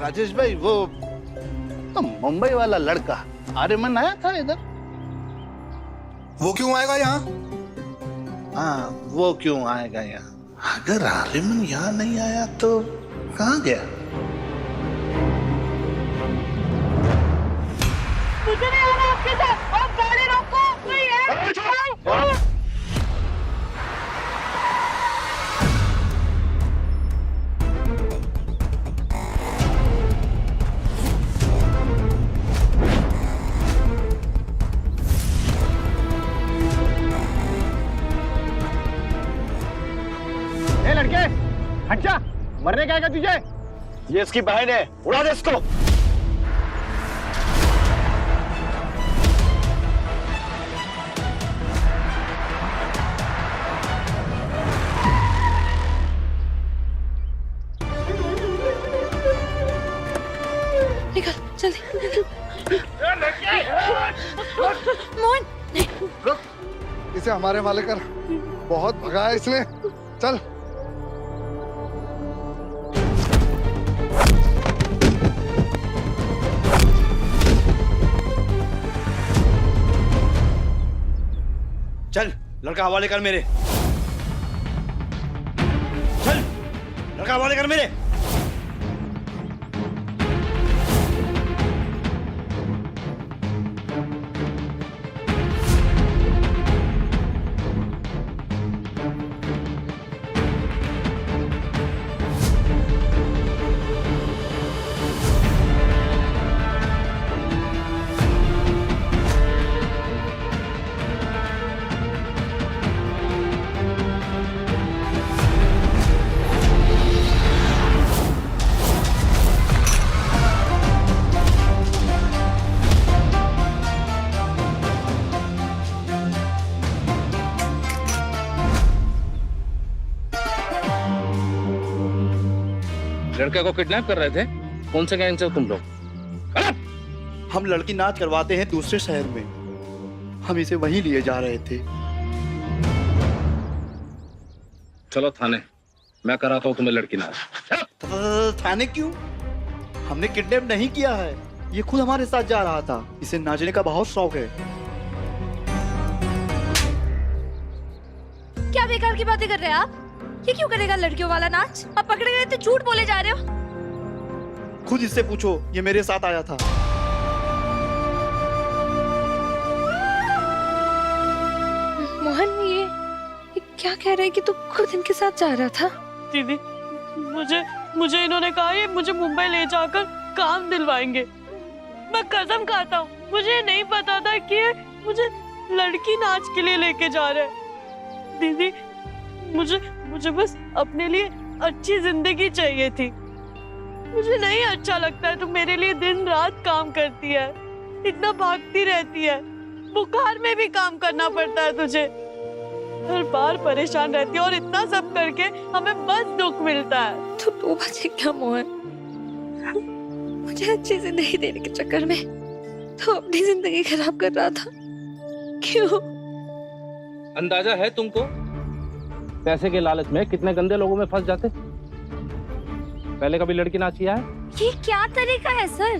राजेश भाई वो तो मुंबई वाला लड़का आर्यमन आया था इधर। वो क्यों आएगा यहाँ? हाँ वो क्यों आएगा यहाँ? अगर आर्यमन यहाँ नहीं आया तो कहाँ गया? मुझे नहीं आना आपके साथ। आप गाड़ी रोको, कोई है? ए लड़के, हट जा। मरने क्या है तुझे? ये इसकी बहन है, उड़ा दे इसको। निकल जल्दी निकल। मोहन रुक, इसे हमारे हवाले कर। बहुत भगाया इसने। चल। चल लड़का हवाले कर मेरे। चल लड़का हवाले कर मेरे। लड़के को किडनैप कर रहे थे? कौन से गैंग से हो तुम लोग? हम लड़की नाच करवाते हैं दूसरे शहर में, हम इसे वहीं लिए जा रहे थे। चलो थाने, मैं कराता हूँ तुम्हें लड़की नाच। थाने क्यों? हमने किडनैप नहीं किया है, ये खुद हमारे साथ जा रहा था। इसे नाचने का बहुत शौक है। क्या बेकार की बातें कर रहे हैं आप? ये क्यों करेगा लड़कियों वाला नाच? आप पकड़े गए तो झूठ बोले जा रहे हो। खुद इससे पूछो, ये मेरे साथ आया था। मोहन ये क्या कह रहा है कि तू खुद इनके साथ जा रहा था? दीदी मुझे इन्होंने कहा ये मुझे मुंबई ले जाकर काम दिलवाएंगे। मैं कसम खाता हूँ, मुझे नहीं पता था कि ये मुझे लड़की नाच के लिए लेके जा रहे हैं। दीदी मुझे बस अपने लिए अच्छी जिंदगी चाहिए थी। मुझे नहीं अच्छा लगता है, तू मेरे लिए दिन रात काम करती है, इतना भागती रहती है, बुखार में भी काम करना पड़ता है तुझे, हर बार परेशान रहती है और इतना सब करके हमें बस दुख मिलता है। तो 2 बजे क्या मोहन, मुझे अच्छी जिंदगी देने के चक्कर में तो अपनी जिंदगी खराब कर रहा था। क्यों? अंदाजा है तुमको पैसे के लालच में कितने गंदे लोगों में फंस जाते? पहले कभी लड़की नाच किया है? ये क्या तरीका है सर?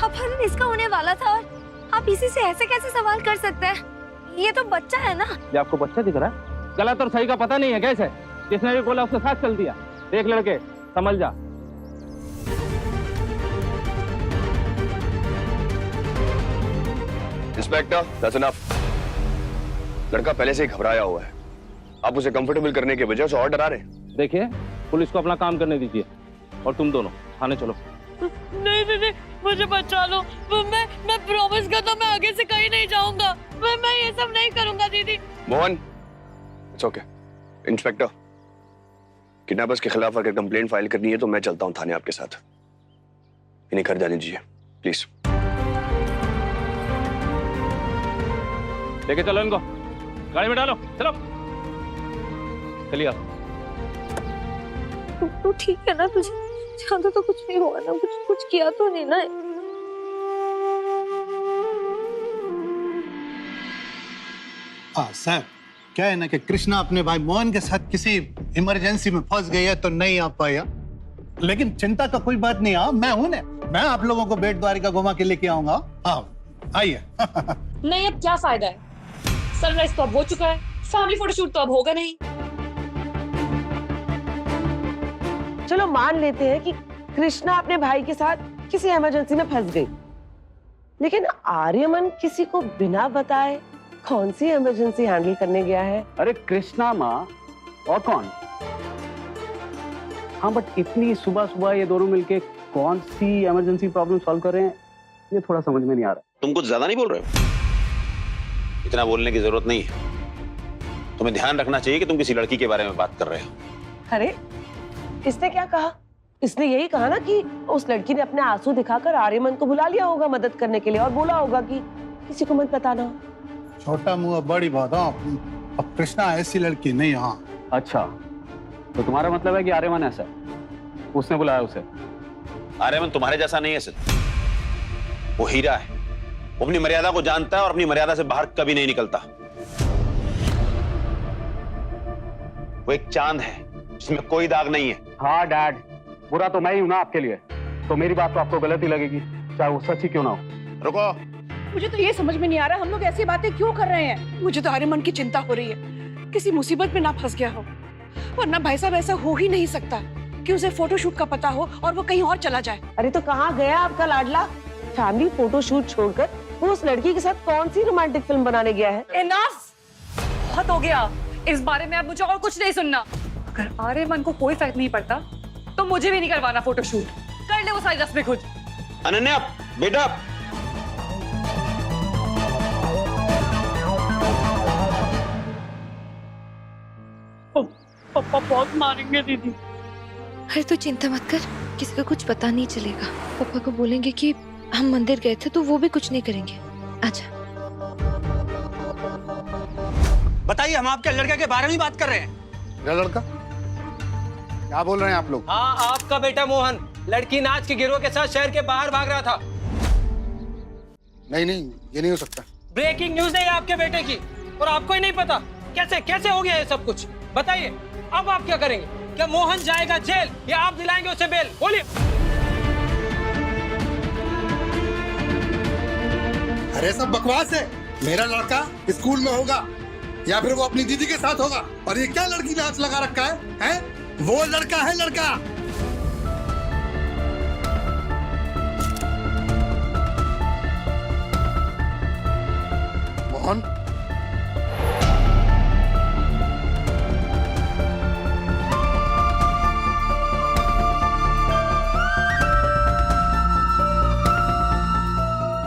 अपहरण इसका होने वाला था और आप इसी से ऐसे कैसे सवाल कर सकते हैं? ये तो बच्चा है ना। ये आपको बच्चा दिख रहा है? गलत और सही का पता नहीं है कैसे? किसने भी बोला उसके साथ चल दिया? देख लड़के, समझ जा। Inspector, that's enough. लड़का पहले से ही घबराया हुआ है, आप उसे कंफर्टेबल करने के बजाय उसे और डरा रहे हैं। देखिए, पुलिस को अपना काम करने दीजिए और तुम दोनों थाने चलो। नहीं, मुझे बचा लो। मैं प्रॉमिस करता हूं, मैं आगे से कहीं नहीं जाऊंगा। मैं ये सब नहीं करूंगा दीदी। Mohan, it's okay. Inspector, kidnappers के खिलाफ अगर कंप्लेंट फाइल करनी है तो मैं चलता हूं थाने आपके साथ। इन्हें घर जाने दीजिए प्लीज। लेके चलो इनको, गाड़ी में डालो, चलो चलिए। आप तू ठीक है ना? तुझे ज्यादा तो कुछ नहीं हुआ ना? कुछ किया तो नहीं ना? सर क्या है ना कि कृष्णा अपने भाई मोहन के साथ किसी इमरजेंसी में फंस गई है तो नहीं आ पाया। लेकिन चिंता का कोई बात नहीं। हाँ, मैं हूं ना, मैं आप लोगों को बेट द्वारिका घुमा के लेके आऊंगा। हाँ आइए। नहीं, अब क्या फायदा है? सनराइज तो अब हो चुका है, फैमिली फोटोशूट तो अब होगा नहीं। चलो मान लेते हैं कि कृष्णा अपने भाई के साथ किसी इमरजेंसी में फंस गई, लेकिन आर्यमन किसी को बिना बताए कौन सी इमरजेंसी हैंडल करने गया है? अरे कृष्णा माँ और कौन? हाँ, बट इतनी सुबह सुबह ये दोनों मिलके कौन सी इमरजेंसी प्रॉब्लम सॉल्व कर रहे हैं, ये थोड़ा समझ में नहीं आ रहा। तुम कुछ ज्यादा नहीं बोल रहे हो? इतना बोलने की जरूरत नहीं है। तुम्हें ध्यान रखना चाहिए कि तुम किसी लड़की के बारे में बात कर रहे हो। अरे इसने क्या कहा? इसने यही कहा ना कि उस लड़की ने अपने आंसू दिखाकर आर्यमन को बुला लिया होगा मदद करने के लिए और बोला होगा कि किसी को मत बताना। छोटा मुंह बड़ी बात। हाँ, अब कृष्णा ऐसी लड़की नहीं। हाँ अच्छा, तो तुम्हारा मतलब है कि आर्यमन ऐसा है, उसने बुलाया उसे? आर्यमन तुम्हारे जैसा नहीं है सिद्ध। वो हीरा है, वो अपनी मर्यादा को जानता है और अपनी मर्यादा से बाहर कभी नहीं निकलता। वो एक चांद है जिसमें कोई दाग नहीं है। हाँ डैड, बुरा तो मैं ही हूं ना आपके लिए, तो मेरी बात तो आपको गलत ही लगेगी, चाहे वो सच ही क्यों ना हो। रुको, मुझे तो ये समझ में नहीं आ रहा हम लोग ऐसी बातें क्यों कर रहे हैं। मुझे तो आर्यमन की चिंता हो रही है, किसी मुसीबत में ना फंस गया हो। वरना भाई साहब ऐसा हो ही नहीं सकता कि उसे फोटोशूट का पता हो और वो कहीं और चला जाए। अरे तो कहाँ गया आपका लाडला? फैमिली फोटोशूट छोड़कर वो उस लड़की के साथ कौन सी रोमांटिक फिल्म बनाने गया है? इनफ, बहुत हो गया। इस बारे में अब मुझे और कुछ नहीं सुनना। अगर आर्यमन को कोई फर्क नहीं पड़ता तो मुझे भी नहीं करवाना फोटोशूट। कर ले वो सारी रस्में खुद। अनन्या बेटा, पापा बहुत मारेंगे दीदी। अरे तू चिंता मत कर, किसी को कुछ पता नहीं चलेगा। पापा को बोलेंगे कि हम मंदिर गए थे तो वो भी कुछ नहीं करेंगे। आजा। बताइए, हम आपके लड़के के बारे में बात कर रहे हैं। मेरा लड़का? क्या बोल रहे हैं आप लोग? हाँ, आपका बेटा मोहन लड़की नाच के गिरोह के साथ शहर के बाहर भाग रहा था। नहीं नहीं, ये नहीं हो सकता। ब्रेकिंग न्यूज है आपके बेटे की और आपको ही नहीं पता? कैसे कैसे हो गया ये सब कुछ? बताइए, अब आप क्या करेंगे? क्या मोहन जाएगा जेल या आप दिलाएंगे उसे बेल? बोलिए। अरे सब बकवास है। मेरा लड़का स्कूल में होगा या फिर वो अपनी दीदी के साथ होगा। और ये क्या लड़की नाच लगा रखा है? हैं? वो लड़का है, लड़का। मोहन,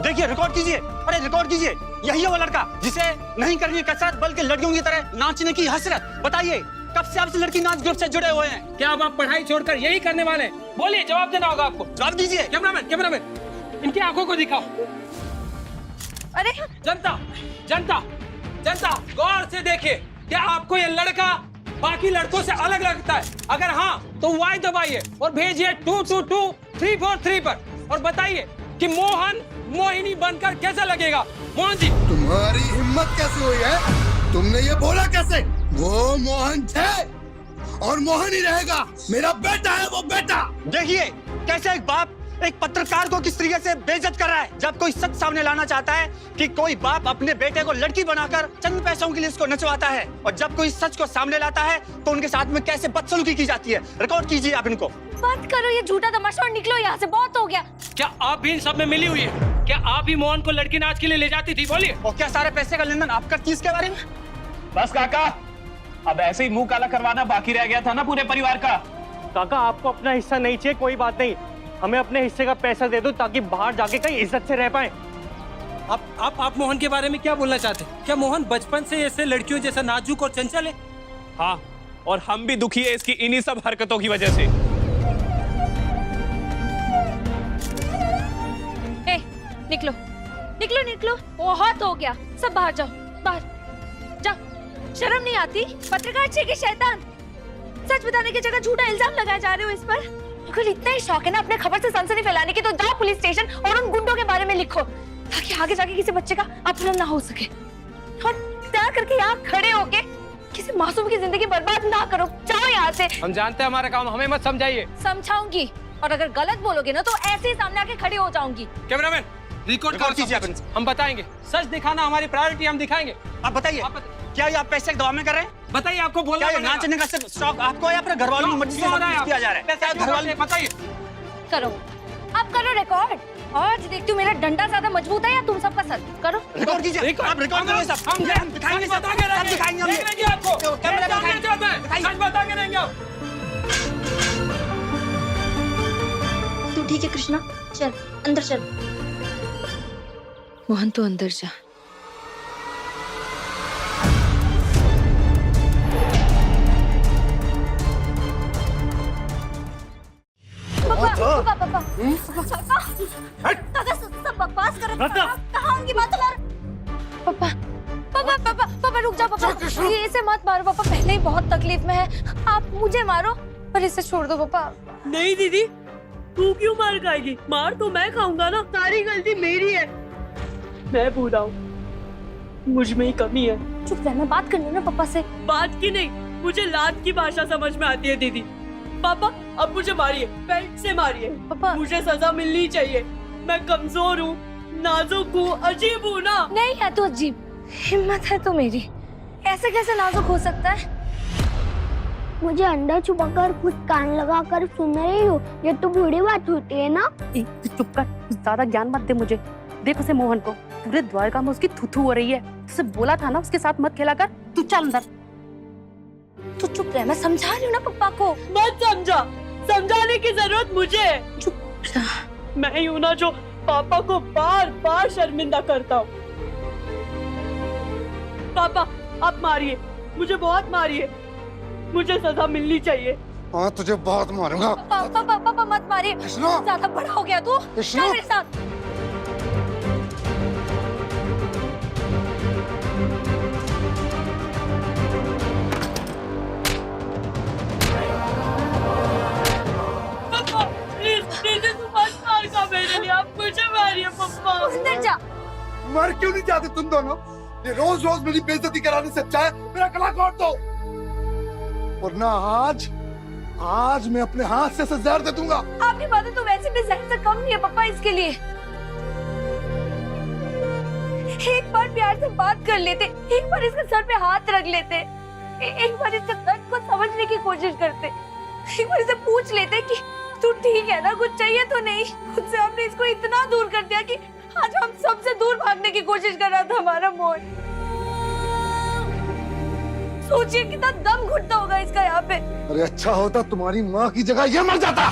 देखिए, रिकॉर्ड कीजिए। अरे रिकॉर्ड कीजिए। यही है वो लड़का जिसे नहीं करनी कसरत बल्कि लड़कियों की तरह नाचने की हसरत। बताइए, कब से आपसे लड़की नाच ग्रुप से जुड़े हुए हैं? क्या अब आप पढ़ाई छोड़कर यही करने वाले हैं? बोलिए, जवाब देना होगा आपको। जवाब दीजिए। कैमरामैन, इनकी आंखों को दिखाओ। अरे जनता जनता जनता, गौर से देखिए, क्या आपको ये लड़का बाकी लड़कों से अलग लगता है? अगर हाँ तो वाई दबाइए और भेजिए 222343 पर और बताइए कि मोहन मोहिनी बनकर कैसा लगेगा। मोहन जी, तुम्हारी हिम्मत कैसे हुई है? तुमने ये बोला कैसे? वो मोहन है और मोहन ही रहेगा। मेरा बेटा है वो, बेटा। देखिए कैसे एक बाप एक पत्रकार को किस तरीके से बेइज्जत कर रहा है। जब कोई सच सामने लाना चाहता है कि कोई बाप अपने बेटे को लड़की बनाकर चंद पैसों के लिए इसको नचवाता है, और जब कोई सच को सामने लाता है तो उनके साथ में कैसे बदसलूकी की जाती है। रिकॉर्ड कीजिए आप इनको। बात करो ये झूठा तमाशा और निकलो यहाँ से, बहुत हो गया। क्या आप भी इन सब में मिली हुई है? क्या आप ही मोहन को लड़की नाच के लिए ले जाती थी? बोलिए। और क्या सारे पैसे का लेन देन आप करती इसके बारे में? बस काका, अब ऐसे ही मुंह काला करवाना बाकी रह गया था ना पूरे परिवार का। काका, आपको अपना हिस्सा नहीं चाहिए, कोई बात नहीं, हमें अपने हिस्से का पैसा दे दो ताकि बाहर जाके कहीं इज्जत से रह पाए। आप मोहन के बारे में क्या बोलना चाहते हैं? क्या मोहन बचपन से ऐसे लड़कियों जैसा नाजुक और चंचल है? हाँ, और हम भी दुखी है इसकी इन्हीं सब हरकतों की वजह से। निकलो निकलो निकलो, बहुत हो गया। सब बाहर जाओ, बाहर जाओ। शर्म नहीं आती? पत्रकार छे के शैतान, सच बताने की जगह झूठा इल्जाम लगाए जा रहे हो इस पर। अगर इतना ही शौक है ना अपने खबर से सनसनी फैलाने की, तो जाओ पुलिस स्टेशन और उन गुंडों के बारे में लिखो ताकि आगे जाके किसी बच्चे का अपहरण ना हो सके। और तैयार करके यहाँ खड़े होके किसी मासूम की जिंदगी बर्बाद ना करो, जाओ यहाँ से। हम जानते हैं हमारा काम, हमें मत समझाइए। समझाऊंगी, और अगर गलत बोलोगे ना तो ऐसे ही सामने आके खड़ी हो जाऊंगी। कैमरामैन रिकॉर्ड कीजिए, हम बताएंगे। सच दिखाना हमारी प्रायोरिटी, हम दिखाएंगे। आप बताइए, क्या ये आप पैसे के दबाव में कर रहे हैं? बताइए, आपको बोलना क्या ये नाचने का सिर्फ शौक आपको या अपने घर वालों की मर्जी से सब कुछ किया जा रहा है? क्या घर वाले? बताइए। करो, आप करो रिकॉर्ड। आज देखती हूँ मेरा डंडा ज्यादा मजबूत है या तुम सबका सर। करो रिकॉर्ड कीजिए, आप रिकॉर्ड करिए सब। हम दिखाएंगे, सब दिखाएंगे हम आपको। कैमरा दिखाएंगे, सच बता के रहेंगे आप। तू ठीक है कृष्णा, चल अंदर चल। मोहन तू अंदर जा। पापा पापा सब बकवास कर रहे हैं। कहाँ उनकी बात कर? पापा पापा पापा पापा रुक जाओ पापा, ये इसे मत मारो पापा, पहले ही बहुत तकलीफ में है। आप मुझे मारो पर इसे छोड़ दो पापा। नहीं दीदी, तू क्यों मार खाएगी? मार तो मैं खाऊंगा ना, सारी गलती मेरी है। मैं बूढ़ा हूँ, मुझ में ही कमी है। चुप रहना, बात करनी ना पापा से। बात की नहीं, मुझे लात की भाषा समझ में आती है दीदी। पापा अब मुझे मारिए, बेल्ट से मारिए। पापा मुझे सजा मिलनी चाहिए। मैं कमजोर हूँ, नाजुक हूँ, अजीब हूँ ना। नहीं है तो अजीब, हिम्मत है तो मेरी। ऐसे कैसे नाजुक हो सकता है? मुझे अंदर छुपाकर कुछ कान लगाकर सुन रही हो, ये तो बुरी बात होती है ना। चुप कर, ज्यादा ज्ञान मत दे मुझे। देख उसे मोहन को, पूरे द्वारका में उसकी थुथु हो रही है। तुझसे बोला था ना उसके साथ मत खेला कर। तू चल अंदर। तू चुप रह, मैं समझा रही हूँ ना पापा को। मत समझा, समझाने की जरूरत मुझे है। चुप मैं ही हूँ ना जो पापा को बार बार शर्मिंदा करता हूँ। पापा आप मारिए, मुझे बहुत मारिए, मुझे सजा मिलनी चाहिए। हाँ तुझे बहुत मारूंगा। पापा पापा पापा मत मारिए, ज्यादा बड़ा हो गया तू। चल मेरे साथ। मेरे लिए आप मुझे मारिए पापा। अंदर जा। मर क्यों नहीं जाते तुम दोनों? ये रोज रोज मेरी बेइज्जती कराने से अच्छा है मेरा गला काट दो, वरना आज मैं अपने हाथ से जहर दे दूंगा। आपकी बातें तो वैसे भी जहर से कम नहीं है पापा इसके लिए। एक बार प्यार से बात कर लेते, एक बार इसके सर पे हाथ रख लेते, एक बार इसके दर्द को समझने की कोशिश करते, एक बार इसे पूछ लेते कि तू ठीक है ना, कुछ चाहिए तो नहीं। खुद से हमने इसको इतना दूर कर दिया कि आज हम सबसे दूर भागने की कोशिश कर रहा था हमारा मोहन। सोचिए कितना दम घुटता होगा इसका यहाँ पे। अरे अच्छा होता तुम्हारी माँ की जगह ये मर जाता।